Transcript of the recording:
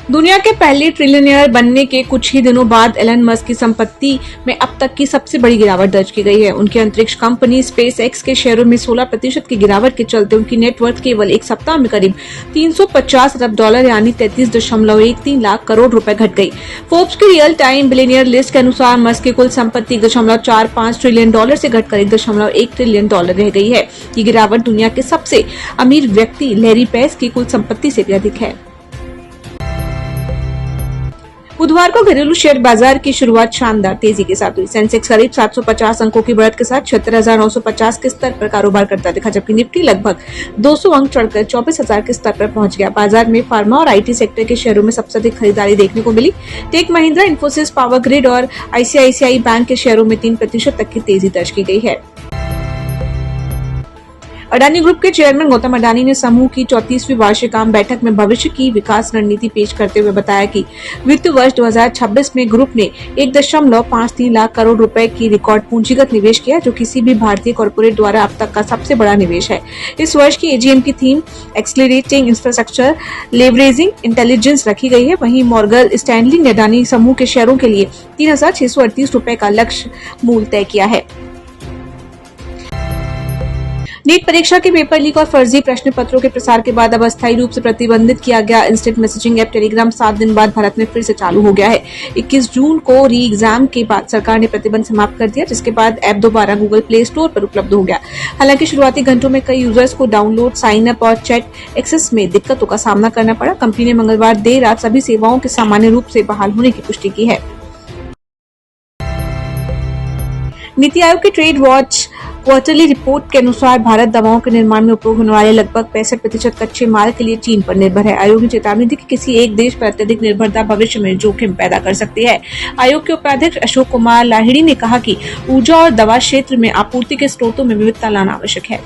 दुनिया के पहले ट्रिलियनियर बनने के कुछ ही दिनों बाद एलन मस्क की संपत्ति में अब तक की सबसे बड़ी गिरावट दर्ज की गई है। उनकी अंतरिक्ष कंपनी स्पेस एक्स के शेयरों में 16% की गिरावट के चलते उनकी नेटवर्थ केवल एक सप्ताह में करीब $350 अरब यानी 33.13 लाख करोड़ रुपए घट गई। फोर्ब्स की रियल टाइम बिलियनियर लिस्ट के अनुसार मस्क की कुल संपत्ति $1.45 ट्रिलियन से घटकर $1.1 ट्रिलियन रह गई है। ये गिरावट दुनिया के सबसे अमीर व्यक्ति लैरी पेज की कुल संपत्ति से भी अधिक है। बुधवार को घरेलू शेयर बाजार की शुरुआत शानदार तेजी के साथ हुई। सेंसेक्स करीब 750 अंकों की बढ़त के साथ 76,950 के स्तर पर कारोबार करता दिखा, जबकि निफ्टी लगभग 200 अंक चढ़कर 24,000 के स्तर पर पहुंच गया। बाजार में फार्मा और आईटी सेक्टर के शेयरों में सबसे अधिक खरीदारी देखने को मिली। Tech Mahindra, Infosys, Power Grid और आईसीआईसीआई बैंक के शेयरों में 3% तक की तेजी दर्ज की गई है। अडानी ग्रुप के चेयरमैन गौतम अडानी ने समूह की 34वीं वार्षिक आम बैठक में भविष्य की विकास रणनीति पेश करते हुए बताया कि वित्त वर्ष 2026 में ग्रुप ने 1.53 लाख करोड़ रुपए की रिकॉर्ड पूंजीगत निवेश किया, जो किसी भी भारतीय कॉर्पोरेट द्वारा अब तक का सबसे बड़ा निवेश है। इस वर्ष की एजीएम की theme accelerating infrastructure leveraging intelligence रखी गई है। वहीं मॉर्गन स्टैनली ने अडानी समूह के शेयरों के लिए 3,638 रुपए का लक्ष्य मूल्य तय किया है। नीट परीक्षा के पेपर लीक और फर्जी प्रश्न पत्रों के प्रसार के बाद अब अस्थायी रूप से प्रतिबंधित किया गया इंस्टेंट मैसेजिंग ऐप टेलीग्राम 7 दिन बाद भारत में फिर से चालू हो गया है। 21 जून को री एग्जाम के बाद सरकार ने प्रतिबंध समाप्त कर दिया, जिसके बाद ऐप दोबारा गूगल प्ले स्टोर पर उपलब्ध हो गया। हालांकि शुरुआती घंटों में कई यूजर्स को डाउनलोड, साइन अप और चैट एक्सेस में दिक्कतों का सामना करना पड़ा। कंपनी ने मंगलवार देर रात सभी सेवाओं के सामान्य रूप से बहाल होने की पुष्टि की है। नीति आयोग की ट्रेड वॉच क्वार्टरली रिपोर्ट के अनुसार भारत दवाओं के निर्माण में उपयोग होने वाले लगभग 65% कच्चे माल के लिए चीन पर निर्भर है। आयोग ने चेतावनी दी कि किसी एक देश पर अत्यधिक निर्भरता भविष्य में जोखिम पैदा कर सकती है। आयोग के उपाध्यक्ष अशोक कुमार लाहिड़ी ने कहा कि ऊर्जा और दवा क्षेत्र में आपूर्ति के स्रोतों में विविधता लाना आवश्यक है।